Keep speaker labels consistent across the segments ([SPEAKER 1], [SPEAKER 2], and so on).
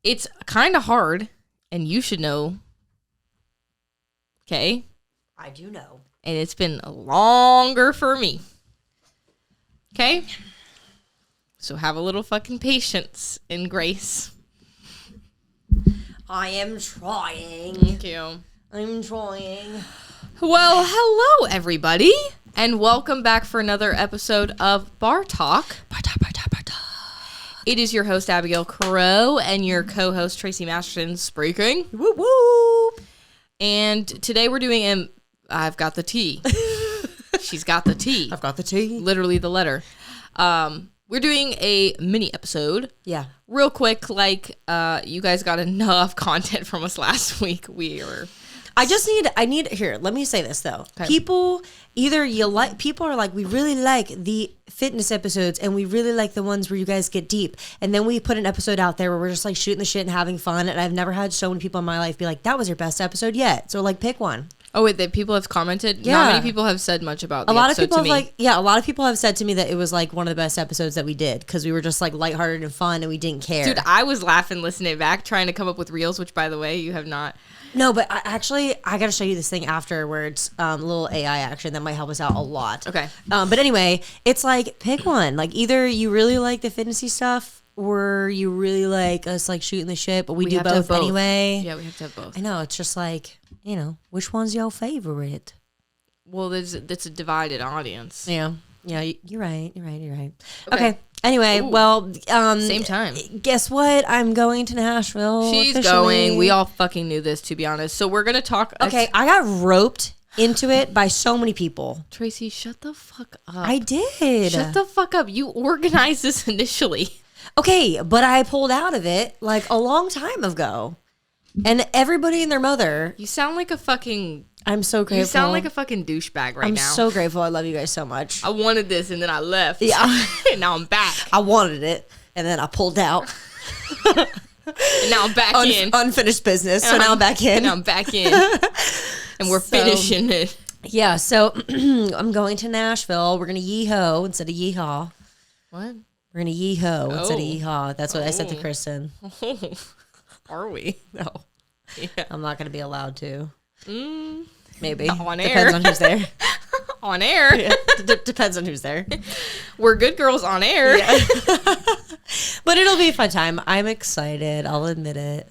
[SPEAKER 1] It's kind of hard, and you should know. Okay?
[SPEAKER 2] I do know.
[SPEAKER 1] And it's been longer for me. Okay? So have a little fucking patience and grace.
[SPEAKER 2] I am trying.
[SPEAKER 1] Thank you.
[SPEAKER 2] I'm trying.
[SPEAKER 1] Well, hello, everybody, and welcome back for another episode of BarTalk. It is your host, Abigail Crow, and your co-host, Tracy Masterson, speaking.
[SPEAKER 2] Whoop, whoop.
[SPEAKER 1] And today we're doing I've got the tea. She's got the tea.
[SPEAKER 2] I've got the tea.
[SPEAKER 1] Literally the letter. We're doing a mini episode.
[SPEAKER 2] Yeah.
[SPEAKER 1] Real quick, you guys got enough content from us last week.
[SPEAKER 2] I need here, let me say this though.
[SPEAKER 1] Okay.
[SPEAKER 2] People are like, we really like the fitness episodes and we really like the ones where you guys get deep. And then we put an episode out there where we're just like shooting the shit and having fun. And I've never had so many people in my life be like, that was your best episode yet. So like pick one.
[SPEAKER 1] Oh, wait, that people have commented?
[SPEAKER 2] Yeah.
[SPEAKER 1] Not many people have said much about the
[SPEAKER 2] a lot of
[SPEAKER 1] episode
[SPEAKER 2] people
[SPEAKER 1] to
[SPEAKER 2] have
[SPEAKER 1] me.
[SPEAKER 2] a lot of people have said to me that it was like one of the best episodes that we did because we were just like lighthearted and fun and we didn't care.
[SPEAKER 1] Dude, I was laughing listening back, trying to come up with reels, which, by the way, you have not.
[SPEAKER 2] No, but I got to show you this thing afterwards, a little AI action that might help us out a lot.
[SPEAKER 1] Okay.
[SPEAKER 2] But anyway, it's like, pick one. Like, either you really like the fitnessy stuff or you really like us, like, shooting the shit, but we do both anyway.
[SPEAKER 1] Yeah, we have to have both.
[SPEAKER 2] I know. It's just like, which one's your favorite?
[SPEAKER 1] Well, it's a divided audience.
[SPEAKER 2] Yeah. Yeah, you're right. Okay. Anyway,
[SPEAKER 1] Ooh.
[SPEAKER 2] well,
[SPEAKER 1] Same time.
[SPEAKER 2] Guess what? I'm going to Nashville.
[SPEAKER 1] She's
[SPEAKER 2] officially.
[SPEAKER 1] going. We all fucking knew this, to be honest. So we're going to talk.
[SPEAKER 2] Okay, I got roped into it by so many people.
[SPEAKER 1] Tracy, shut the fuck up.
[SPEAKER 2] I did.
[SPEAKER 1] Shut the fuck up. You organized this initially.
[SPEAKER 2] Okay, but I pulled out of it like a long time ago. And everybody and their mother.
[SPEAKER 1] You sound like a fucking...
[SPEAKER 2] I'm so grateful.
[SPEAKER 1] You sound like a fucking douchebag right now.
[SPEAKER 2] I'm so grateful. I love you guys so much.
[SPEAKER 1] I wanted this and then I left.
[SPEAKER 2] Yeah.
[SPEAKER 1] And now I'm back.
[SPEAKER 2] I wanted it and then I pulled out.
[SPEAKER 1] And now I'm back in.
[SPEAKER 2] Unfinished business. So now I'm back in.
[SPEAKER 1] And I'm back in. And we're finishing it.
[SPEAKER 2] Yeah, so I'm going to Nashville. We're going to yee-ho instead of yeehaw.
[SPEAKER 1] What?
[SPEAKER 2] We're going to yee-ho instead of yeehaw. That's what I said to Kristen.
[SPEAKER 1] Oh, are we?
[SPEAKER 2] No.
[SPEAKER 1] Yeah.
[SPEAKER 2] I'm not going to be allowed to. Maybe.
[SPEAKER 1] On air.
[SPEAKER 2] Depends on who's there.
[SPEAKER 1] On air.
[SPEAKER 2] Yeah. Depends on who's there.
[SPEAKER 1] We're good girls on air.
[SPEAKER 2] Yeah. But it'll be a fun time. I'm excited. I'll admit it.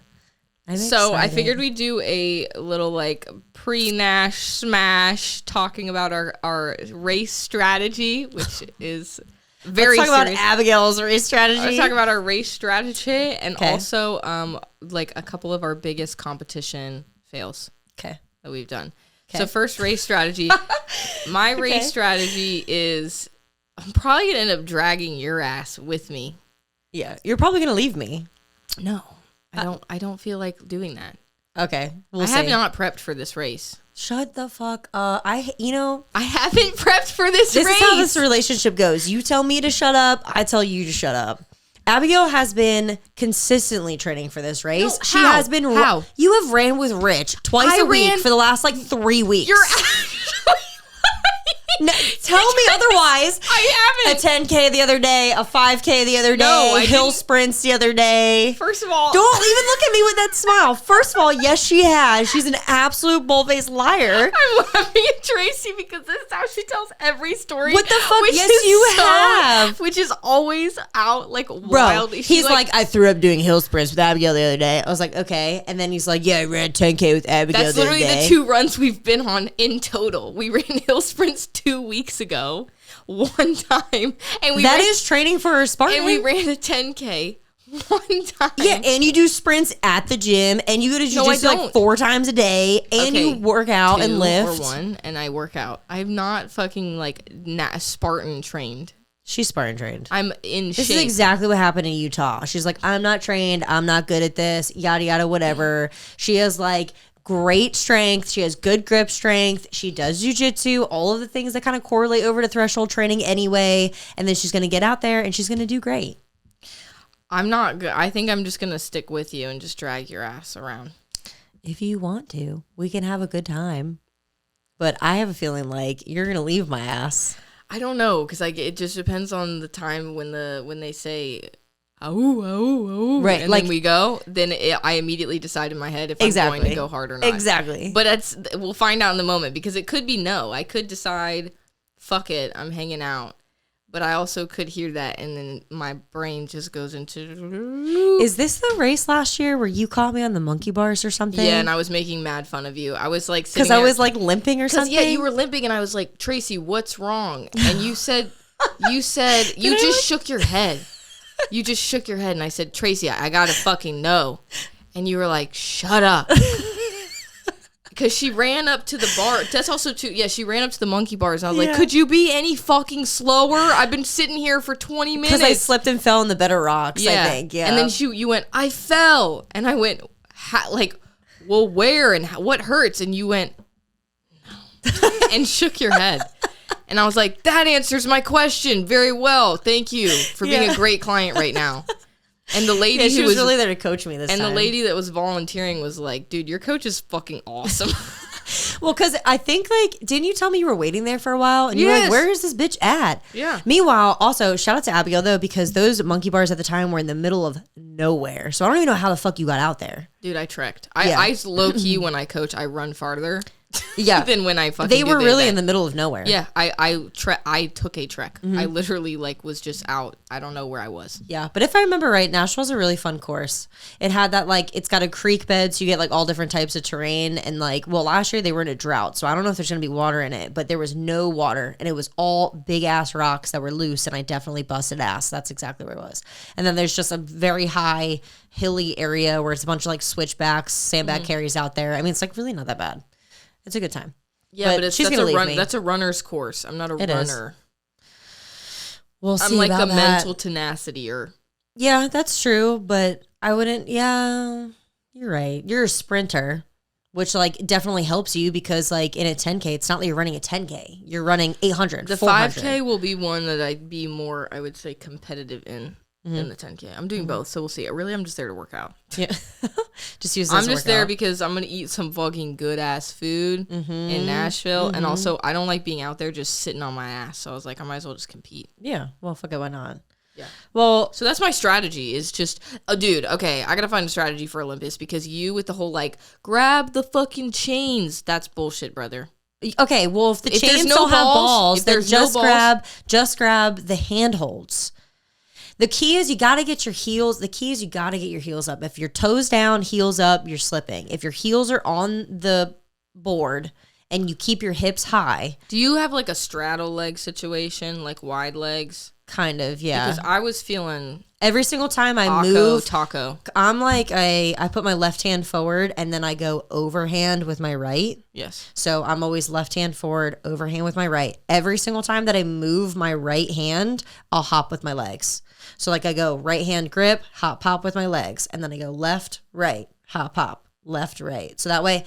[SPEAKER 1] So I figured we'd do a little like pre-Nash smash talking about our race strategy, which is very
[SPEAKER 2] Let's talk
[SPEAKER 1] serious.
[SPEAKER 2] about Abigail's race strategy.
[SPEAKER 1] Let's talk about our race strategy and also like a couple of our biggest competition fails that we've done. Okay. So first, race strategy. My race strategy is I'm probably gonna end up dragging your ass with me.
[SPEAKER 2] Yeah, you're probably gonna leave me.
[SPEAKER 1] No, I don't feel like doing that.
[SPEAKER 2] Okay,
[SPEAKER 1] I have not prepped for this race.
[SPEAKER 2] Shut the fuck up. I
[SPEAKER 1] haven't prepped for this race.
[SPEAKER 2] This is how this relationship goes. You tell me to shut up. I tell you to shut up. Abigail has been consistently training for this race.
[SPEAKER 1] No,
[SPEAKER 2] she has been.
[SPEAKER 1] How?
[SPEAKER 2] You have ran with Rich twice a week for the last 3 weeks.
[SPEAKER 1] You're actually.
[SPEAKER 2] No, tell me otherwise.
[SPEAKER 1] I haven't.
[SPEAKER 2] A 10K the other day, a 5K the other day,
[SPEAKER 1] No, I
[SPEAKER 2] hill
[SPEAKER 1] didn't.
[SPEAKER 2] sprints the other day.
[SPEAKER 1] First of all,
[SPEAKER 2] Don't even look at me with that smile. First of all, yes, she has. She's an absolute bull-faced liar.
[SPEAKER 1] I'm laughing at Tracy because this is how she tells every story.
[SPEAKER 2] What the fuck?
[SPEAKER 1] Which
[SPEAKER 2] Yes,
[SPEAKER 1] is
[SPEAKER 2] you have.
[SPEAKER 1] Which is always out
[SPEAKER 2] Bro,
[SPEAKER 1] wildly.
[SPEAKER 2] he's like, I threw up doing hill sprints with Abigail the other day. I was like, okay. And then he's like, yeah, I ran 10K with Abigail
[SPEAKER 1] that's
[SPEAKER 2] the other
[SPEAKER 1] literally
[SPEAKER 2] day.
[SPEAKER 1] the 2 runs we've been on in total. We ran hill sprints 2 weeks ago, one time, and
[SPEAKER 2] That is training for a Spartan.
[SPEAKER 1] and we ran a 10K one time.
[SPEAKER 2] Yeah, and you do sprints at the gym, and you go to
[SPEAKER 1] No, I
[SPEAKER 2] jiu-jitsu
[SPEAKER 1] don't.
[SPEAKER 2] 4 times a day, and you work out
[SPEAKER 1] 2
[SPEAKER 2] and lift.
[SPEAKER 1] or 1, and I work out. I'm not fucking Spartan trained.
[SPEAKER 2] She's Spartan trained.
[SPEAKER 1] I'm in
[SPEAKER 2] This
[SPEAKER 1] shape.
[SPEAKER 2] is exactly what happened in Utah. She's like, I'm not trained. I'm not good at this. Yada, yada, whatever. She has great strength. She has good grip strength. She does jujitsu, all of the things that kind of correlate over to threshold training anyway. And then she's going to get out there and she's going to do great.
[SPEAKER 1] I'm not good. I think I'm just going to stick with you and just drag your ass around.
[SPEAKER 2] If you want to, we can have a good time. But I have a feeling you're going to leave my ass.
[SPEAKER 1] I don't know, because it just depends on the time when they say right, and then we go, then I immediately decide in my head if I'm going to go hard or not.
[SPEAKER 2] Exactly.
[SPEAKER 1] But we'll find out in the moment, because it could be no. I could decide, fuck it, I'm hanging out. But I also could hear that, and then my brain just goes into...
[SPEAKER 2] Is this the race last year where you caught me on the monkey bars or something?
[SPEAKER 1] Yeah, and I was making mad fun of you. I was like...
[SPEAKER 2] Because I was like limping or something?
[SPEAKER 1] Yeah, you were limping, and I was like, Tracy, what's wrong? And you said, you just shook your head. You just shook your head, and I said, Tracy, I gotta fucking know. And you were like, shut up. Because she ran up to the bar. That's also too, yeah, she ran up to the monkey bars, and I was like, could you be any fucking slower? I've been sitting here for 20 minutes.
[SPEAKER 2] Because I slipped and fell in the better rocks, I think, yeah.
[SPEAKER 1] And then you went, I fell. And I went, like, well, where and what hurts? And you went, no. And shook your head. And I was like, that answers my question very well. Thank you for being a great client right now. And the lady
[SPEAKER 2] she was really there to coach me this time.
[SPEAKER 1] And the lady that was volunteering was like, dude, your coach is fucking awesome.
[SPEAKER 2] Well, because I think, like, didn't you tell me you were waiting there for a while? And you were like, where is this bitch at?
[SPEAKER 1] Yeah.
[SPEAKER 2] Meanwhile, also, shout out to Abigail, though, because those monkey bars at the time were in the middle of nowhere. So I don't even know how the fuck you got out there.
[SPEAKER 1] Dude, I trekked. I low-key, when I coach, I run farther.
[SPEAKER 2] Yeah.
[SPEAKER 1] Than when I fucking
[SPEAKER 2] They were really in the middle of nowhere.
[SPEAKER 1] Yeah. I took a trek. Mm-hmm. I literally, like, was just out. I don't know where I was.
[SPEAKER 2] Yeah. But if I remember right, Nashville's a really fun course. It had that, like, it's got a creek bed, so you get, like, all different types of terrain. And, like, well, last year they were in a drought, so I don't know if there's going to be water in it. But there was no water, and it was all big-ass rocks that were loose, and I definitely busted ass. That's exactly where it was. And then there's just a very high, hilly area where it's a bunch of, like, switchbacks, sandbag carries out there. I mean, it's, like, really not that bad. It's a good time.
[SPEAKER 1] Yeah, but that's a runner's course. I'm not a runner.
[SPEAKER 2] We'll see.
[SPEAKER 1] I'm like
[SPEAKER 2] about
[SPEAKER 1] a
[SPEAKER 2] that.
[SPEAKER 1] mental tenacity.
[SPEAKER 2] Yeah, that's true, but I wouldn't. Yeah, you're right. You're a sprinter, which like definitely helps you because like in a 10K, it's not like you're running a 10K. You're running 800.
[SPEAKER 1] The 5K will be one that I'd be more, I would say, competitive in. In the 10K. I'm doing both, so we'll see. I'm just there to work out.
[SPEAKER 2] Yeah. Just use this
[SPEAKER 1] I'm just there because I'm going to eat some fucking good-ass food in Nashville, and also I don't like being out there just sitting on my ass, so I was like, I might as well just compete.
[SPEAKER 2] Yeah. Well, fuck it, why not?
[SPEAKER 1] Yeah.
[SPEAKER 2] Well,
[SPEAKER 1] so that's my strategy is just, oh, dude, okay, I got to find a strategy for Olympus because you with the whole, like, grab the fucking chains, that's bullshit, brother.
[SPEAKER 2] Okay, well, if the chains don't have balls, then just grab the handholds. The key is you got to get your heels. The key is you got to get your heels up. If your toes down, heels up, you're slipping. If your heels are on the board and you keep your hips high.
[SPEAKER 1] Do you have like a straddle leg situation, like wide legs?
[SPEAKER 2] Kind of, yeah.
[SPEAKER 1] Because I was feeling
[SPEAKER 2] every single time I move, I'm like I put my left hand forward and then I go overhand with my right.
[SPEAKER 1] Yes.
[SPEAKER 2] So I'm always left hand forward, overhand with my right. Every single time that I move my right hand, I'll hop with my legs. So like I go right hand grip, hop, pop with my legs. And then I go left, right, hop, pop, left, right. So that way,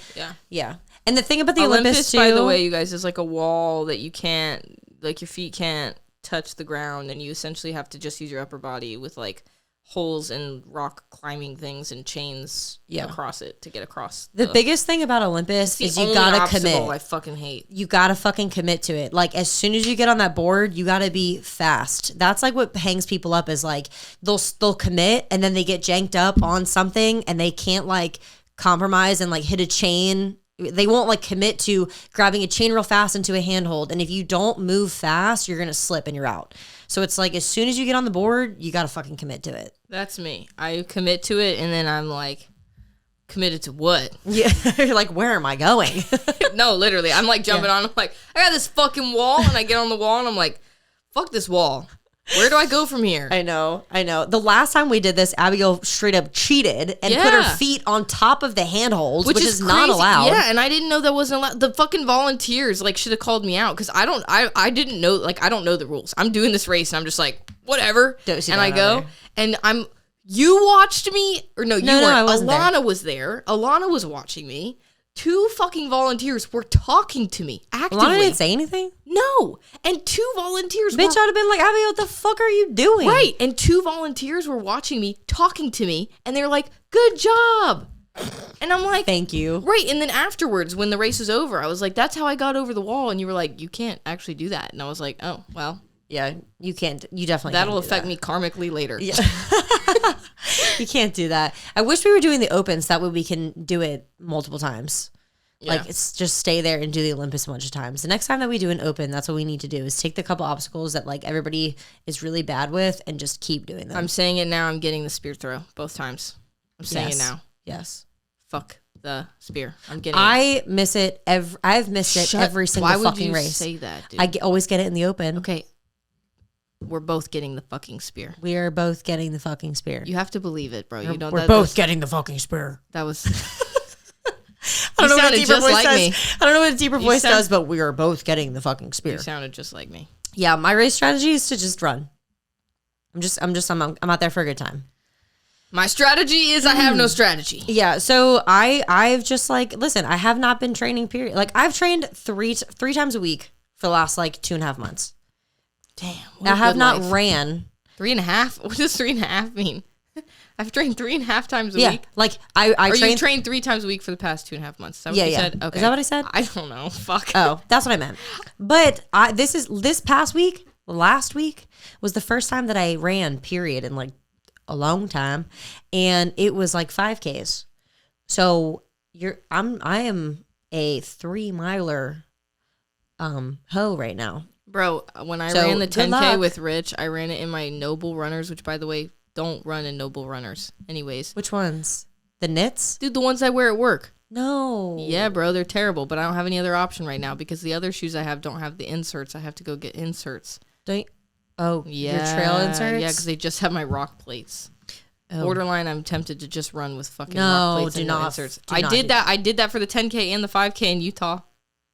[SPEAKER 2] yeah. And the thing about the Olympus too,
[SPEAKER 1] by the way, you guys, is like a wall that you can't, like your feet can't touch the ground. And you essentially have to just use your upper body with like holes and rock climbing things and chains across it to get across.
[SPEAKER 2] The biggest thing about Olympus is you gotta commit.
[SPEAKER 1] I fucking hate.
[SPEAKER 2] You gotta fucking commit to it. Like as soon as you get on that board, you gotta be fast. That's like what hangs people up is like they'll commit and then they get janked up on something and they can't like compromise and like hit a chain. They won't like commit to grabbing a chain real fast into a handhold. And if you don't move fast, you're gonna slip and you're out. So it's like as soon as you get on the board, you gotta fucking commit to it.
[SPEAKER 1] That's me. I commit to it and then I'm like, committed to what?
[SPEAKER 2] Yeah, you're like, where am I going?
[SPEAKER 1] No, literally. I'm like jumping on. I'm like, I got this fucking wall and I get on the wall and I'm like, fuck this wall. Where do I go from here?
[SPEAKER 2] I know. The last time we did this, Abigail straight up cheated and put her feet on top of the handholds, which is not allowed.
[SPEAKER 1] Yeah, and I didn't know that wasn't allowed. The fucking volunteers like should have called me out because I didn't know, like I don't know the rules. I'm doing this race and I'm just like, whatever. And I go and you watched me or no, you weren't.
[SPEAKER 2] I wasn't
[SPEAKER 1] Alana
[SPEAKER 2] there.
[SPEAKER 1] was there. Alana was watching me. 2 fucking volunteers were talking to me actively.
[SPEAKER 2] Alana didn't say anything?
[SPEAKER 1] No. And 2 volunteers
[SPEAKER 2] Bitch, I'd have been like, Abigail, what the fuck are you doing?
[SPEAKER 1] Right. And 2 volunteers were watching me, talking to me, and they're like, good job. And I'm like,
[SPEAKER 2] thank you.
[SPEAKER 1] Right. And then afterwards, when the race was over, I was like, that's how I got over the wall. And you were like, you can't actually do that. And I was like, oh, well,
[SPEAKER 2] Yeah, you can't. You definitely
[SPEAKER 1] that'll affect me karmically later.
[SPEAKER 2] Yeah. You can't do that. I wish we were doing the Opens. That way we can do it multiple times. Yeah. Like, it's just stay there and do the Olympus a bunch of times. The next time that we do an Open, that's what we need to do is take the couple obstacles that like everybody is really bad with and just keep doing them.
[SPEAKER 1] I'm saying it now. I'm getting the spear throw both times. I'm saying it now.
[SPEAKER 2] Yes.
[SPEAKER 1] Fuck the spear. I'm getting.
[SPEAKER 2] I miss it. I've missed it every single fucking race.
[SPEAKER 1] Why would you say that, dude?
[SPEAKER 2] I always get it in the Open.
[SPEAKER 1] Okay. We're both getting the fucking spear.
[SPEAKER 2] We are both getting the fucking spear.
[SPEAKER 1] You have to believe it, bro. You know
[SPEAKER 2] we're both getting the fucking spear.
[SPEAKER 1] That was.
[SPEAKER 2] I don't know what a deeper voice does. I don't know what a deeper voice does, but we are both getting the fucking spear.
[SPEAKER 1] You sounded just like me.
[SPEAKER 2] Yeah, my race strategy is to just run. I'm out there for a good time.
[SPEAKER 1] My strategy is I have no strategy.
[SPEAKER 2] Yeah, so I've just like, listen, I have not been training, period. Like, I've trained three times a week for the last like 2.5 months.
[SPEAKER 1] Damn.
[SPEAKER 2] I have not ran.
[SPEAKER 1] 3.5? What does 3.5 mean? I've trained 3.5 times a week.
[SPEAKER 2] Like I
[SPEAKER 1] trained 3 times a week for the past 2.5 months. Is that what you said? Okay.
[SPEAKER 2] Is that what I said?
[SPEAKER 1] I don't know. Fuck.
[SPEAKER 2] Oh, that's what I meant. But this past week, last week was the first time that I ran, period, in like a long time, and it was like 5Ks. So I am a 3-miler hoe right now.
[SPEAKER 1] Bro, when I ran the 10K with Rich, I ran it in my Noble Runners, which, by the way, don't run in Noble Runners. Anyways.
[SPEAKER 2] Which ones? The knits?
[SPEAKER 1] Dude, the ones I wear at work.
[SPEAKER 2] No.
[SPEAKER 1] Yeah, bro, they're terrible, but I don't have any other option right now because the other shoes I have don't have the inserts. I have to go get inserts.
[SPEAKER 2] Your trail inserts?
[SPEAKER 1] Yeah, because they just have my rock plates. Oh. Borderline, I'm tempted to just run with fucking rock plates and no inserts. I did that for the 10K and the 5K in Utah.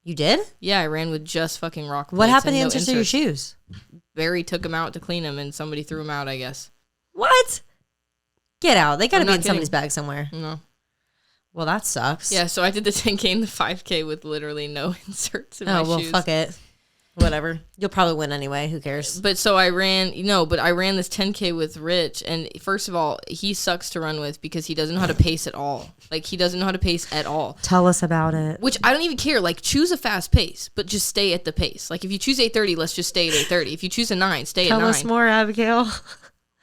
[SPEAKER 2] You did?
[SPEAKER 1] Yeah, I ran with just fucking rock plates.
[SPEAKER 2] What happened to the
[SPEAKER 1] inserts
[SPEAKER 2] of your shoes?
[SPEAKER 1] Barry took them out to clean them, and somebody threw them out, I guess.
[SPEAKER 2] What? Get out. They got to be in somebody's bag somewhere.
[SPEAKER 1] No.
[SPEAKER 2] Well, that sucks.
[SPEAKER 1] Yeah, so I did the 10K and the 5K with literally no inserts in my shoes. Oh, well,
[SPEAKER 2] fuck it. Whatever. You'll probably win anyway. Who cares?
[SPEAKER 1] But so I ran this 10K with Rich, and first of all, he sucks to run with because he doesn't know how to pace at all. Like, he doesn't know how to pace at all.
[SPEAKER 2] Tell us about it.
[SPEAKER 1] Which I don't even care. Like, choose a fast pace, but just stay at the pace. Like, if you choose 8:30, let's just stay at 8:30. If you choose a 9, stay at 9.
[SPEAKER 2] Tell us more, Abigail.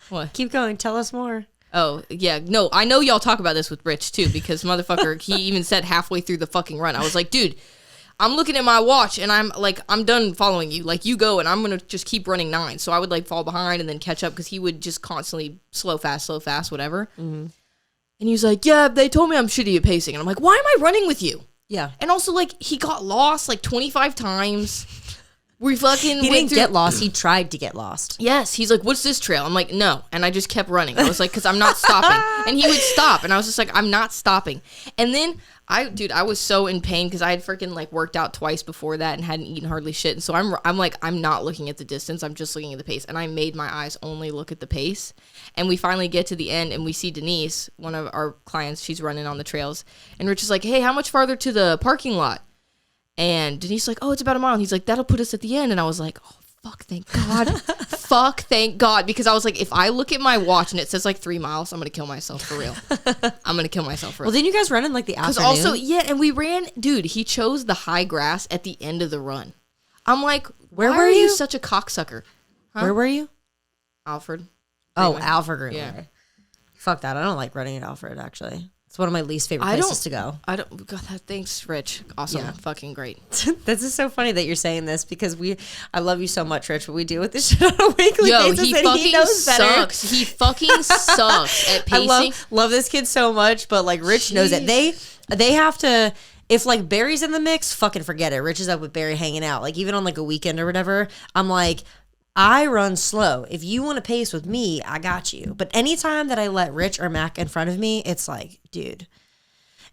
[SPEAKER 1] What?
[SPEAKER 2] Keep going. Tell us more.
[SPEAKER 1] Oh, yeah. No, I know y'all talk about this with Rich, too, because motherfucker, he even said halfway through the fucking run, I was like, dude, I'm looking at my watch, and I'm like, I'm done following you. Like, you go, and I'm going to just keep running 9. So I would, like, fall behind and then catch up, because he would just constantly slow, fast, whatever. Mm-hmm. And he was like, yeah, they told me I'm shitty at pacing. And I'm like, why am I running with you?
[SPEAKER 2] Yeah.
[SPEAKER 1] And also, like, he got lost, like, 25 times. He
[SPEAKER 2] didn't get lost. He tried to get lost.
[SPEAKER 1] Yes. He's like, what's this trail? I'm like, no. And I just kept running. I was like, because I'm not stopping. And he would stop. And I was just like, I'm not stopping. And then, I was so in pain because I had freaking, like, worked out twice before that and hadn't eaten hardly shit. And so I'm like, I'm not looking at the distance. I'm just looking at the pace. And I made my eyes only look at the pace. And we finally get to the end and we see Denise, one of our clients. She's running on the trails. And Rich is like, hey, how much farther to the parking lot? And Denise like, oh, it's about a mile. And he's like, that'll put us at the end. And I was like, oh, fuck, thank God. Fuck, thank God. Because I was like, if I look at my watch and it says like 3 miles, I'm going to kill myself for real. I'm going to kill myself for real.
[SPEAKER 2] Well, didn't you guys run in like the afternoon?
[SPEAKER 1] Because also, yeah, and we ran, dude, he chose the high grass at the end of the run. I'm like, why were you such a cocksucker?
[SPEAKER 2] Huh? Where were you?
[SPEAKER 1] Alfred.
[SPEAKER 2] Oh, Alfred Greenway.
[SPEAKER 1] Yeah.
[SPEAKER 2] Fuck that. I don't like running at Alfred, actually. It's one of my least favorite places to go.
[SPEAKER 1] God, thanks, Rich. Awesome. Yeah. Fucking great.
[SPEAKER 2] This is so funny that you're saying this because I love you so much, Rich, but we deal with this shit on a weekly basis.
[SPEAKER 1] He fucking sucks. He fucking sucks at pacing.
[SPEAKER 2] I love this kid so much, but like Rich knows it. They have to, if like Barry's in the mix, fucking forget it. Rich is up with Barry hanging out. Like even on like a weekend or whatever, I'm like, I run slow. If you want to pace with me, I got you. But anytime that I let Rich or Mac in front of me, it's like, dude,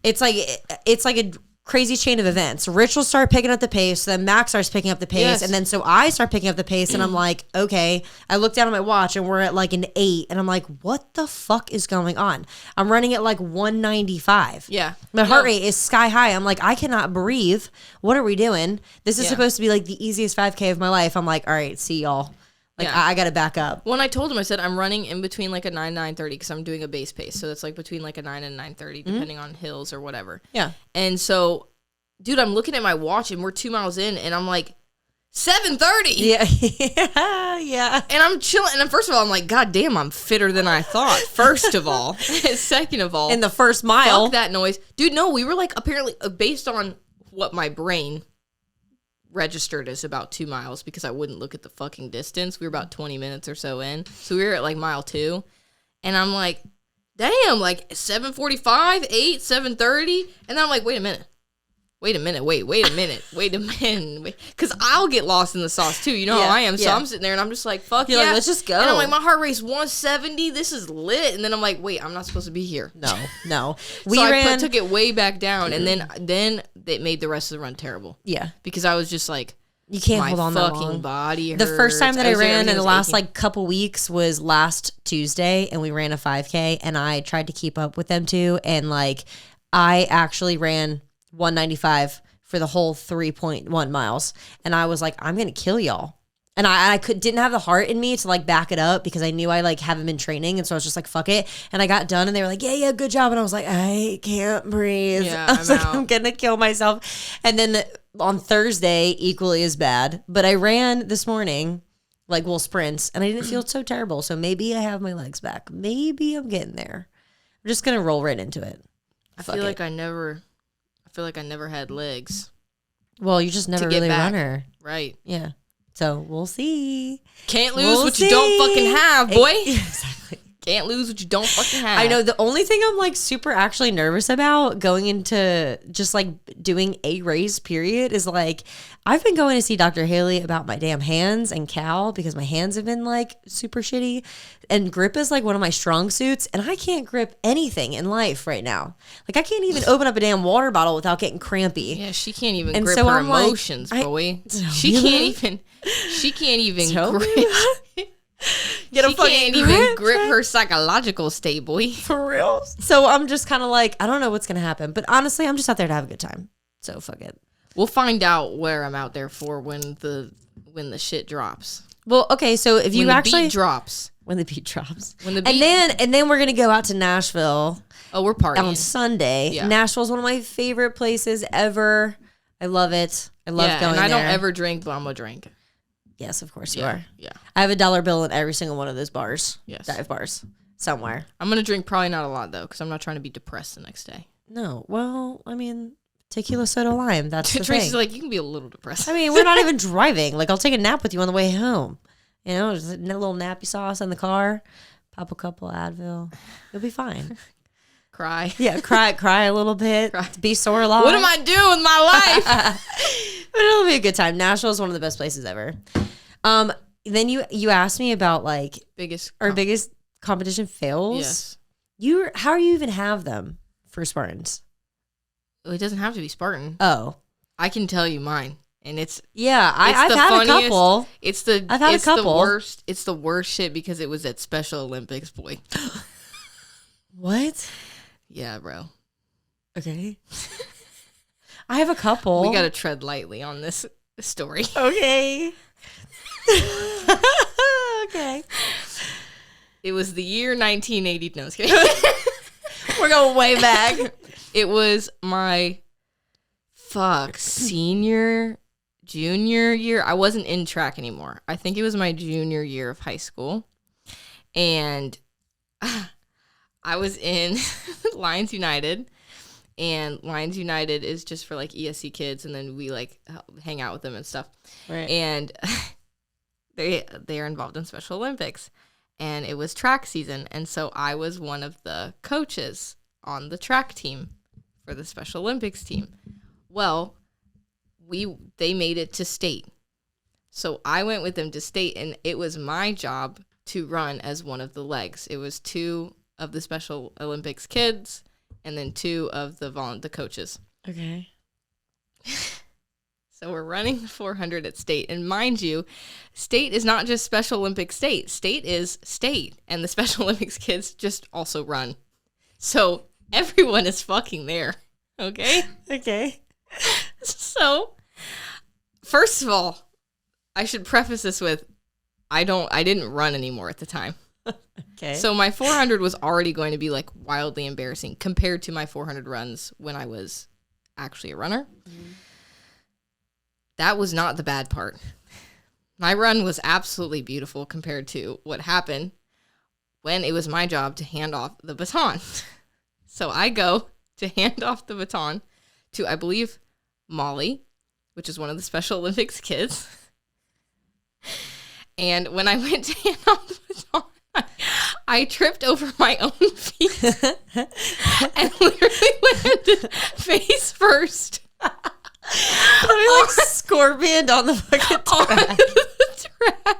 [SPEAKER 2] it's like a crazy chain of events. Rich will start picking up the pace, then Mac starts picking up the pace, yes. And then so I start picking up the pace, and I'm like, okay. I look down at my watch, and we're at like an 8, and I'm like, what the fuck is going on? I'm running at like 195.
[SPEAKER 1] Yeah.
[SPEAKER 2] My heart rate is sky high. I'm like, I cannot breathe. What are we doing? This is supposed to be like the easiest 5K of my life. I'm like, all right, see y'all. Like, I got to back up.
[SPEAKER 1] When I told him, I said, I'm running in between like a 9 and 9:30 because I'm doing a base pace. So it's like between like a 9 and 9:30, depending on hills or whatever.
[SPEAKER 2] Yeah.
[SPEAKER 1] And so, dude, I'm looking at my watch and we're 2 miles in and I'm like, 7:30.
[SPEAKER 2] Yeah. Yeah.
[SPEAKER 1] And I'm chilling. And first of all, I'm like, God damn, I'm fitter than I thought. First of all. Second of all.
[SPEAKER 2] In the first mile.
[SPEAKER 1] Fuck that noise. Dude, no, we were like, apparently, based on what my brain registered as about 2 miles, because I wouldn't look at the fucking distance. We were about 20 minutes or so in. So we were at like mile 2. And I'm like, damn, like 7:45, 8, 7:30. And then I'm like, wait a minute. Wait a minute. Because I'll get lost in the sauce too. You know how I am. So I'm sitting there and I'm just like, fuck
[SPEAKER 2] You're
[SPEAKER 1] yeah.
[SPEAKER 2] like, let's just go.
[SPEAKER 1] And I'm like, my heart rate's 170. This is lit. And then I'm like, wait, I'm not supposed to be here.
[SPEAKER 2] No.
[SPEAKER 1] I took it way back down. And then it made the rest of the run terrible.
[SPEAKER 2] Yeah.
[SPEAKER 1] Because I was just like,
[SPEAKER 2] you can't hold on that long.
[SPEAKER 1] My fucking body hurts.
[SPEAKER 2] The first time that I ran in the last like couple weeks was last Tuesday, and we ran a 5K, and I tried to keep up with them too. And like, I actually ran 195 for the whole 3.1 miles. And I was like, I'm going to kill y'all. And I didn't have the heart in me to like back it up, because I knew I like haven't been training. And so I was just like, fuck it. And I got done and they were like, yeah, good job. And I was like, I can't breathe.
[SPEAKER 1] Yeah,
[SPEAKER 2] I was like, I'm going to kill myself. And then on Thursday, equally as bad. But I ran this morning, like sprints, and I didn't feel so terrible. So maybe I have my legs back. Maybe I'm getting there. I'm just going to roll right into it.
[SPEAKER 1] I feel like I never had legs.
[SPEAKER 2] Well, you're just never really a runner.
[SPEAKER 1] Right.
[SPEAKER 2] Yeah. So we'll see.
[SPEAKER 1] Can't lose what you don't fucking have, boy. Exactly. Can't lose what you don't fucking have.
[SPEAKER 2] I know. The only thing I'm like super actually nervous about going into just like doing a race period is like, I've been going to see Dr. Haley about my damn hands and Cal, because my hands have been like super shitty, and grip is like one of my strong suits, and I can't grip anything in life right now. Like, I can't even open up a damn water bottle without getting crampy.
[SPEAKER 1] Yeah, she can't even grip her emotions, boy. She can't even grip. She can't even grip her psychological state, boy.
[SPEAKER 2] For real. So I'm just kind of like, I don't know what's gonna happen, but honestly, I'm just out there to have a good time. So fuck it.
[SPEAKER 1] We'll find out where I'm out there for when the shit drops.
[SPEAKER 2] Well, okay, so if you actually
[SPEAKER 1] beat drops.
[SPEAKER 2] When the beat drops.
[SPEAKER 1] And
[SPEAKER 2] then we're gonna go out to Nashville.
[SPEAKER 1] Oh, we're partying
[SPEAKER 2] on Sunday.
[SPEAKER 1] Yeah.
[SPEAKER 2] Nashville's one of my favorite places ever. I love it. I love going there.
[SPEAKER 1] And I don't ever drink, but I'm gonna drink.
[SPEAKER 2] Yes, of course you are.
[SPEAKER 1] Yeah.
[SPEAKER 2] I have $1 bill in every single one of those bars.
[SPEAKER 1] Yes.
[SPEAKER 2] Dive bars. Somewhere.
[SPEAKER 1] I'm going to drink probably not a lot, though, because I'm not trying to be depressed the next day.
[SPEAKER 2] No. Well, I mean, tequila, soda, lime. That's the
[SPEAKER 1] Tracy's
[SPEAKER 2] thing.
[SPEAKER 1] like, you can be a little depressed.
[SPEAKER 2] I mean, we're not even driving. Like, I'll take a nap with you on the way home. You know, just a little nappy sauce in the car. Pop a couple Advil. You'll be fine.
[SPEAKER 1] Cry.
[SPEAKER 2] Yeah, cry a little bit. Be sore a lot.
[SPEAKER 1] What am I doing with my life?
[SPEAKER 2] But it'll be a good time. Nashville is one of the best places ever. Then you asked me about like biggest competition fails.
[SPEAKER 1] Yes.
[SPEAKER 2] How do you even have them for Spartans?
[SPEAKER 1] Well, it doesn't have to be Spartan.
[SPEAKER 2] Oh,
[SPEAKER 1] I can tell you mine, and I've
[SPEAKER 2] had a couple. I've had a couple.
[SPEAKER 1] It's the worst shit because it was at Special Olympics, boy.
[SPEAKER 2] What?
[SPEAKER 1] Yeah, bro.
[SPEAKER 2] Okay. I have a couple.
[SPEAKER 1] We gotta tread lightly on this story.
[SPEAKER 2] Okay. Okay.
[SPEAKER 1] It was the year 1980. No, I was kidding.
[SPEAKER 2] We're going way back.
[SPEAKER 1] It was my junior year. I wasn't in track anymore. I think it was my junior year of high school. And I was in Lions United. And Lions United is just for like ESC kids, and then we like hang out with them and stuff.
[SPEAKER 2] Right.
[SPEAKER 1] And they are involved in Special Olympics, and it was track season, and so I was one of the coaches on the track team for the Special Olympics team. Well, they made it to state, so I went with them to state, and it was my job to run as one of the legs. It was 2 of the Special Olympics kids, and then 2 of the coaches.
[SPEAKER 2] Okay.
[SPEAKER 1] So we're running the 400 at state. And mind you, state is not just Special Olympics state. State is state. And the Special Olympics kids just also run. So everyone is fucking there. Okay?
[SPEAKER 2] Okay.
[SPEAKER 1] So, first of all, I should preface this with, I didn't run anymore at the time.
[SPEAKER 2] Okay.
[SPEAKER 1] So my 400 was already going to be like wildly embarrassing compared to my 400 runs when I was actually a runner. Mm-hmm. that was not the bad part. My run was absolutely beautiful compared to what happened when it was my job to hand off the baton. So I go to hand off the baton to, I believe, Molly, which is one of the Special Olympics kids. And when I went to hand off the baton, I tripped over my own feet and literally landed face first.
[SPEAKER 2] Like scorpion on the fucking track.
[SPEAKER 1] On the track.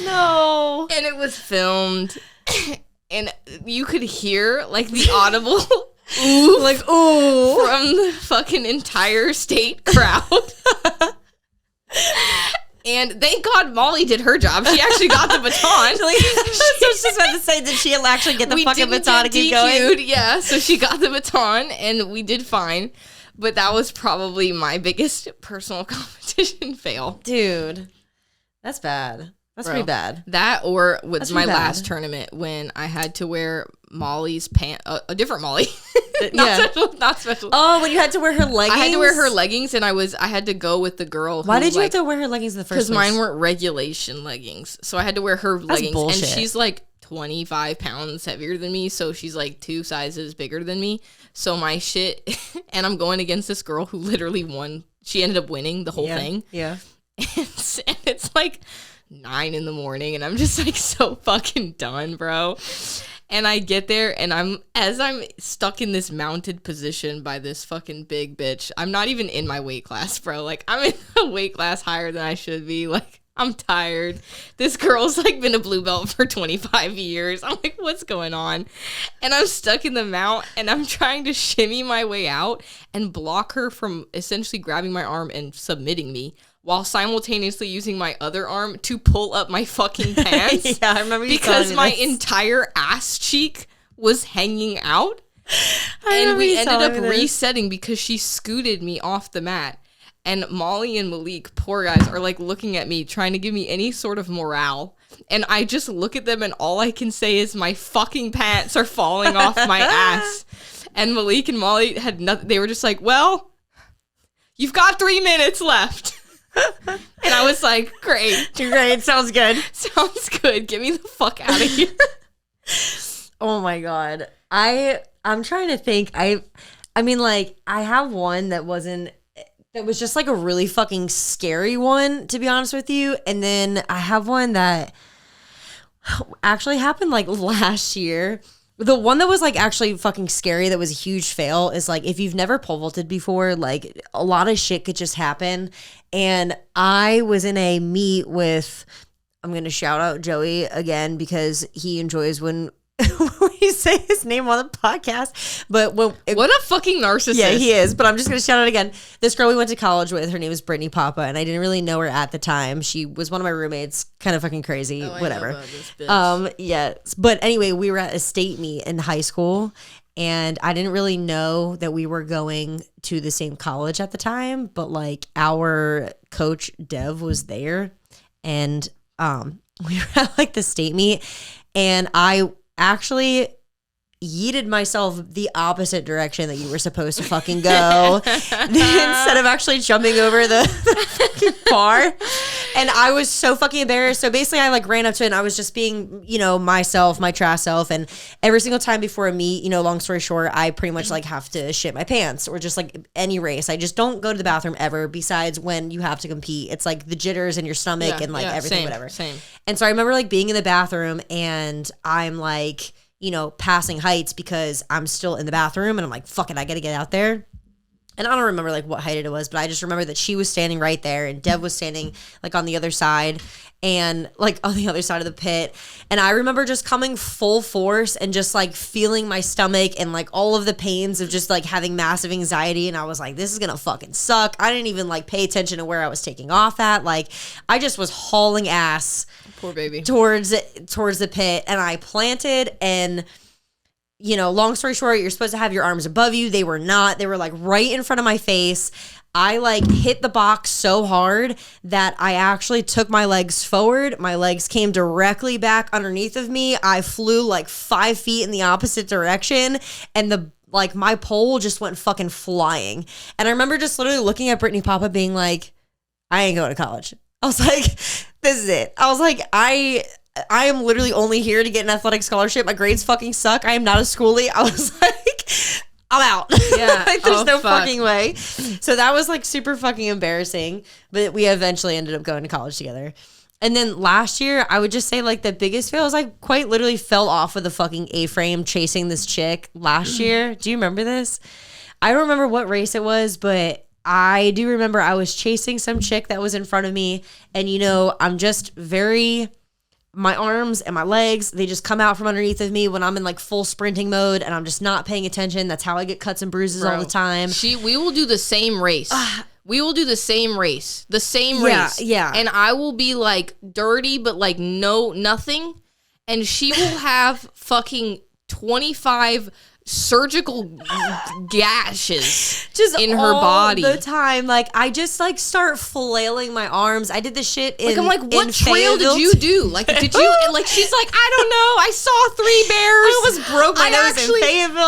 [SPEAKER 2] No.
[SPEAKER 1] And it was filmed. And you could hear like the audible ooh,
[SPEAKER 2] like ooh,
[SPEAKER 1] from the fucking entire state crowd. And thank God Molly did her job. She actually got the baton.
[SPEAKER 2] So she's about to say that she'll actually get the fucking baton and keep going.
[SPEAKER 1] Yeah, so she got the baton and we did fine. But that was probably my biggest personal competition fail.
[SPEAKER 2] Dude, that's bad. That's pretty bad.
[SPEAKER 1] That or with my last tournament when I had to wear Molly's pants, a different Molly. Not special.
[SPEAKER 2] Oh, when you had to wear her leggings?
[SPEAKER 1] I had to wear her leggings and I had to go with the girl.
[SPEAKER 2] Why did you have to wear her leggings in the first place?
[SPEAKER 1] Because mine weren't regulation leggings. So I had to wear her leggings.
[SPEAKER 2] Bullshit.
[SPEAKER 1] And she's like 25 pounds heavier than me. So she's like 2 sizes bigger than me. So my shit, and I'm going against this girl who literally won. She ended up winning the whole thing.
[SPEAKER 2] Yeah.
[SPEAKER 1] And it's like 9 a.m. and I'm just like so fucking done, bro. And I get there and I'm stuck in this mounted position by this fucking big bitch. I'm not even in my weight class, bro. Like I'm in a weight class higher than I should be. Like I'm tired. This girl's like been a blue belt for 25 years. I'm like, what's going on? And I'm stuck in the mount and I'm trying to shimmy my way out and block her from essentially grabbing my arm and submitting me, while simultaneously using my other arm to pull up my fucking pants.
[SPEAKER 2] Yeah, I remember you
[SPEAKER 1] because my entire ass cheek was hanging out. And we ended up resetting because she scooted me off the mat. And Molly and Malik, poor guys, are like looking at me, trying to give me any sort of morale. And I just look at them and all I can say is my fucking pants are falling off my ass. And Malik and Molly had nothing. They were just like, well, you've got 3 minutes left. And I was like, great.
[SPEAKER 2] Sounds good.
[SPEAKER 1] Sounds good. Get me the fuck out of here.
[SPEAKER 2] Oh my God. I'm trying to think. I mean, like, I have one that was just like a really fucking scary one, to be honest with you. And then I have one that actually happened like last year. The one that was like actually fucking scary that was a huge fail is like, if you've never pole vaulted before, like a lot of shit could just happen. And I was in a meet with, I'm going to shout out Joey again because he enjoys when we say his name on the podcast. But what
[SPEAKER 1] a fucking narcissist.
[SPEAKER 2] Yeah, he is. But I'm just going to shout out again. This girl we went to college with, her name is Brittany Papa, and I didn't really know her at the time. She was one of my roommates, kind of fucking crazy, whatever.
[SPEAKER 1] I know about this bitch.
[SPEAKER 2] Yes. But anyway, we were at a state meet in high school, and I didn't really know that we were going to the same college at the time, but like our coach Dev was there, and we were at like the state meet, and I actually yeeted myself the opposite direction that you were supposed to fucking go instead of actually jumping over the fucking bar. And I was so fucking embarrassed. So basically I like ran up to it and I was just being, myself, my trash self. And every single time before a meet, long story short, I pretty much like have to shit my pants or just like any race. I just don't go to the bathroom ever besides when you have to compete. It's like the jitters in your stomach and like everything, whatever.
[SPEAKER 1] Same.
[SPEAKER 2] And so I remember like being in the bathroom and I'm like, passing heights because I'm still in the bathroom and I'm like, fuck it, I gotta get out there. And I don't remember like what height it was, but I just remember that she was standing right there and Dev was standing like on the other side and like on the other side of the pit. And I remember just coming full force and just like feeling my stomach and like all of the pains of just like having massive anxiety. And I was like, this is gonna fucking suck. I didn't even like pay attention to where I was taking off at. Like I just was hauling ass.
[SPEAKER 1] Poor baby.
[SPEAKER 2] Towards the pit, and I planted, and long story short, you're supposed to have your arms above you. They were not. They were like right in front of my face. I like hit the box so hard that I actually took my legs forward. My legs came directly back underneath of me. I flew like 5 feet in the opposite direction, and like my pole just went fucking flying. And I remember just literally looking at Brittany Papa being like, I ain't going to college. I was like, this is it. I was like, I am literally only here to get an athletic scholarship. My grades fucking suck. I am not a schoolie. I was like, I'm out. Yeah. Like, there's no fucking way. So that was like super fucking embarrassing. But we eventually ended up going to college together. And then last year, I would just say like the biggest fail is I quite literally fell off of the fucking A-frame chasing this chick last year. Do you remember this? I don't remember what race it was, but I do remember I was chasing some chick that was in front of me. And, you know, I'm just my arms and my legs, they just come out from underneath of me when I'm in like full sprinting mode and I'm just not paying attention. That's how I get cuts and bruises all the time.
[SPEAKER 1] We will do the same race. We will do the same race. The same race.
[SPEAKER 2] Yeah.
[SPEAKER 1] And I will be like dirty, but like nothing. And she will have fucking 25 surgical gashes just in her body
[SPEAKER 2] all the time. Like I just like start flailing my arms. I did this shit in,
[SPEAKER 1] like I'm like, what trail did you do? Like did you? And like she's like, I don't know. I saw 3 bears.
[SPEAKER 2] I almost broke my nose in Fayetteville.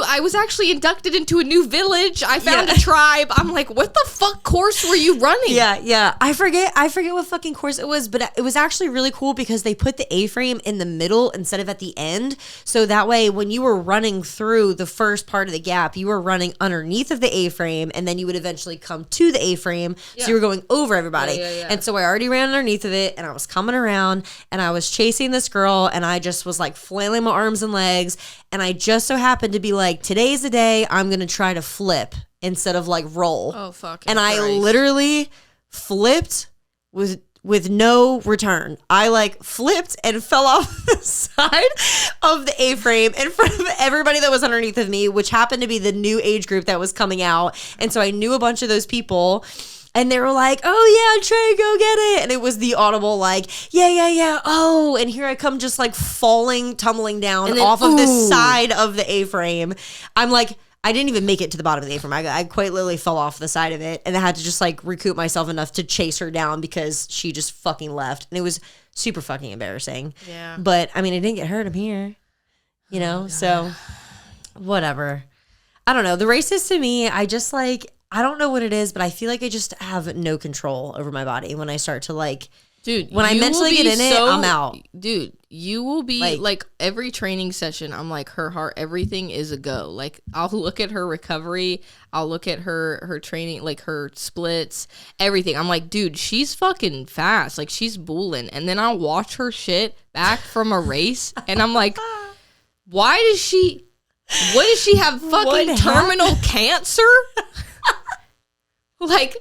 [SPEAKER 1] I was actually inducted into a new village. I found a tribe. I'm like, what the fuck course were you running?
[SPEAKER 2] Yeah. I forget what fucking course it was, but it was actually really cool because they put the A-frame in the middle instead of at the end. So that way when you were running through the first part of the gap, you were running underneath of the A-frame and then you would eventually come to the A-frame. So you were going over everybody.
[SPEAKER 1] Yeah.
[SPEAKER 2] And so I already ran underneath of it and I was coming around and I was chasing this girl and I just was like flailing my arms and legs. And I just so happened to be like, today's the day I'm going to try to flip instead of like roll.
[SPEAKER 1] Oh, fuck.
[SPEAKER 2] And I literally flipped with no return. I like flipped and fell off the side of the A-frame in front of everybody that was underneath of me, which happened to be the new age group that was coming out. And so I knew a bunch of those people and they were like, oh yeah, Trey, go get it. And it was the audible like, yeah. Oh, and here I come just like tumbling down off of the side of the A-frame. I'm like, I didn't even make it to the bottom of the A-frame. I quite literally fell off the side of it and I had to just like recoup myself enough to chase her down because she just fucking left. And it was super fucking embarrassing.
[SPEAKER 1] Yeah.
[SPEAKER 2] But I mean, I didn't get hurt. I'm here, you know? So whatever. I don't know. The races to me, I just like, I don't know what it is, but I feel like I just have no control over my body when I start to like,
[SPEAKER 1] dude,
[SPEAKER 2] when I mentally get in it, I'm out.
[SPEAKER 1] Dude, you will be like every training session, I'm like, her heart, everything is a go. Like I'll look at her recovery, I'll look at her training, like her splits, everything. I'm like, dude, she's fucking fast. Like she's bulling. And then I'll watch her shit back from a race and I'm like, what does she have fucking terminal cancer? Like,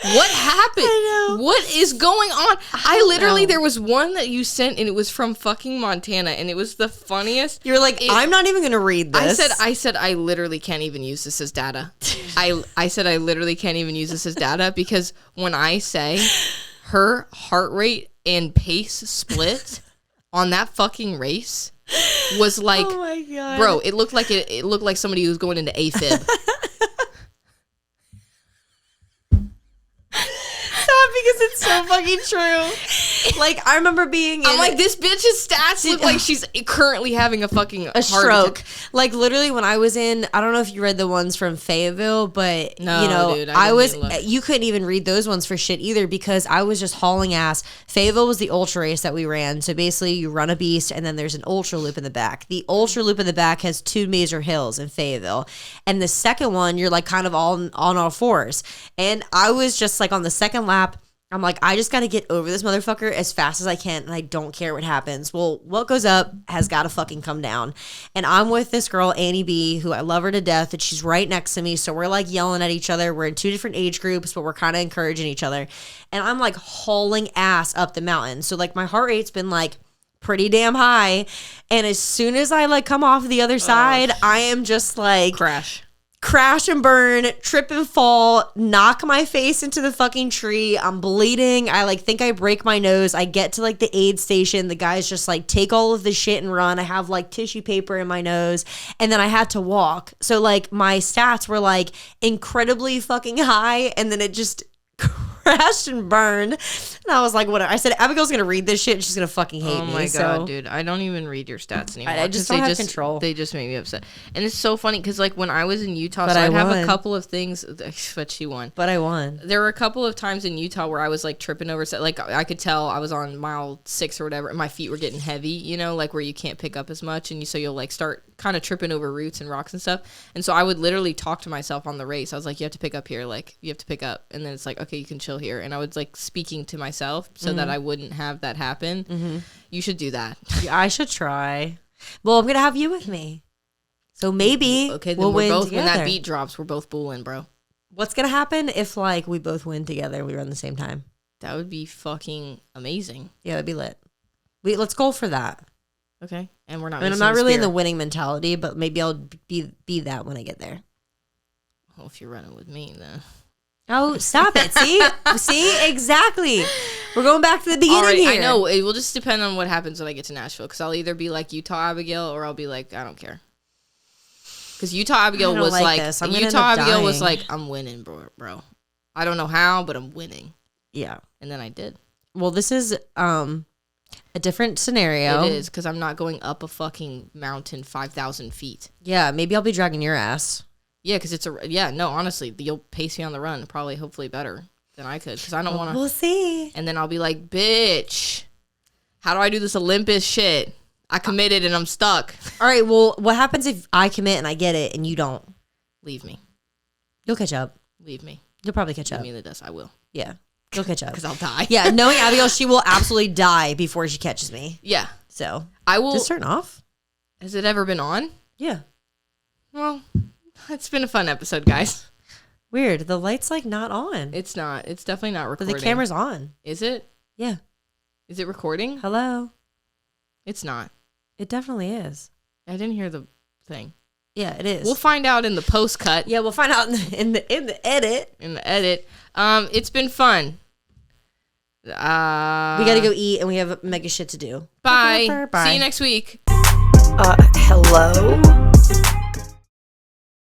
[SPEAKER 1] what happened?
[SPEAKER 2] I know.
[SPEAKER 1] What is going on? I literally, there was one that you sent and it was from fucking Montana and it was the funniest.
[SPEAKER 2] You're like, I'm not even going to read this.
[SPEAKER 1] I said, I literally can't even use this as data. I said, I literally can't even use this as data because when I say her heart rate and pace split on that fucking race was like,
[SPEAKER 2] oh my God.
[SPEAKER 1] Bro, it looked like somebody who was going into AFib.
[SPEAKER 2] Because it's so fucking true. Like I remember being
[SPEAKER 1] I'm like, this bitch's stats look like she's currently having a fucking
[SPEAKER 2] stroke. Like literally when I was in, I don't know if you read the ones from Fayetteville, but
[SPEAKER 1] no,
[SPEAKER 2] you know,
[SPEAKER 1] dude,
[SPEAKER 2] you couldn't even read those ones for shit either because I was just hauling ass. Fayetteville was the ultra race that we ran. So basically you run a beast and then there's an ultra loop in the back. The ultra loop in the back has 2 major hills in Fayetteville. And the second one, you're like kind of on all fours. And I was just like on the second lap, I'm like, I just got to get over this motherfucker as fast as I can, and I don't care what happens. Well, what goes up has got to fucking come down. And I'm with this girl, Annie B, who I love her to death, and she's right next to me, so we're, like, yelling at each other. We're in 2 different age groups, but we're kind of encouraging each other. And I'm, like, hauling ass up the mountain. So, like, my heart rate's been, like, pretty damn high. And as soon as I, like, come off the other side, I am just, like... Crash and burn, trip and fall, knock my face into the fucking tree. I'm bleeding. I like think I break my nose. I get to like the aid station. The guys just like take all of the shit and run. I have like tissue paper in my nose and then I had to walk. So like my stats were like incredibly fucking high and then it just crashed and burned. And I was like, whatever. I said, Abigail's going to read this shit and she's going to fucking hate me.
[SPEAKER 1] Oh my God, dude. I don't even read your stats anymore.
[SPEAKER 2] I just don't have control.
[SPEAKER 1] They just make me upset. And it's so funny because like when I was in Utah, so I'd have a couple of things, but she won.
[SPEAKER 2] But I won.
[SPEAKER 1] There were a couple of times in Utah where I was like tripping over, like I could tell I was on mile 6 or whatever and my feet were getting heavy, you know, like where you can't pick up as much. And so you'll like start kind of tripping over roots and rocks and stuff. And so I would literally talk to myself on the race. I was like, you have to pick up here. Like you have to pick up. And then it's like, okay, you can chill here. And I was like speaking to myself so that I wouldn't have that happen. You should do that.
[SPEAKER 2] Yeah, I should try. Well, I'm going to have you with me. So maybe
[SPEAKER 1] okay, then we're both, when that beat drops, we're both bulling, bro.
[SPEAKER 2] What's going to happen if like we both win together and we run the same time?
[SPEAKER 1] That would be fucking amazing.
[SPEAKER 2] Yeah, that'd be lit. Let's go for that.
[SPEAKER 1] Okay. And we're not.
[SPEAKER 2] I mean, I'm not really in the winning mentality, but maybe I'll be that when I get there.
[SPEAKER 1] Well, if you're running with me, then.
[SPEAKER 2] Oh, stop it. See? Exactly. We're going back to the beginning here.
[SPEAKER 1] I know. It will just depend on what happens when I get to Nashville. Because I'll either be like Utah Abigail or I'll be like, I don't care. Because Utah Abigail was like, I'm winning, bro. I don't know how, but I'm winning.
[SPEAKER 2] Yeah.
[SPEAKER 1] And then I did.
[SPEAKER 2] Well, this is a different scenario.
[SPEAKER 1] It is, because I'm not going up a fucking mountain 5,000 feet.
[SPEAKER 2] Yeah, maybe I'll be dragging your ass.
[SPEAKER 1] Yeah, because honestly, you'll pace me on the run, probably, hopefully better than I could, because I don't want to.
[SPEAKER 2] We'll see.
[SPEAKER 1] And then I'll be like, bitch, how do I do this Olympus shit? I committed and I'm stuck.
[SPEAKER 2] All right, well, what happens if I commit and I get it and you don't?
[SPEAKER 1] Leave me.
[SPEAKER 2] You'll catch up.
[SPEAKER 1] Leave me.
[SPEAKER 2] You'll probably catch up.
[SPEAKER 1] Leave me in the dust. I will.
[SPEAKER 2] Yeah. You'll catch up.
[SPEAKER 1] Because I'll die.
[SPEAKER 2] Yeah, knowing Abigail, she will absolutely die before she catches me.
[SPEAKER 1] Yeah.
[SPEAKER 2] So.
[SPEAKER 1] I will.
[SPEAKER 2] Just turn off.
[SPEAKER 1] Has it ever been on?
[SPEAKER 2] Yeah.
[SPEAKER 1] Well, it's been a fun episode, guys.
[SPEAKER 2] Weird. The light's like not on.
[SPEAKER 1] It's not. It's definitely not recording.
[SPEAKER 2] But the camera's on.
[SPEAKER 1] Is it?
[SPEAKER 2] Yeah.
[SPEAKER 1] Is it recording?
[SPEAKER 2] Hello?
[SPEAKER 1] It's not.
[SPEAKER 2] It definitely is.
[SPEAKER 1] I didn't hear the thing.
[SPEAKER 2] Yeah, it is.
[SPEAKER 1] We'll find out in the post cut.
[SPEAKER 2] Yeah, we'll find out in the edit.
[SPEAKER 1] In the edit. It's been fun.
[SPEAKER 2] We gotta go eat and we have mega shit to do.
[SPEAKER 1] Bye. See you next week.
[SPEAKER 2] Hello?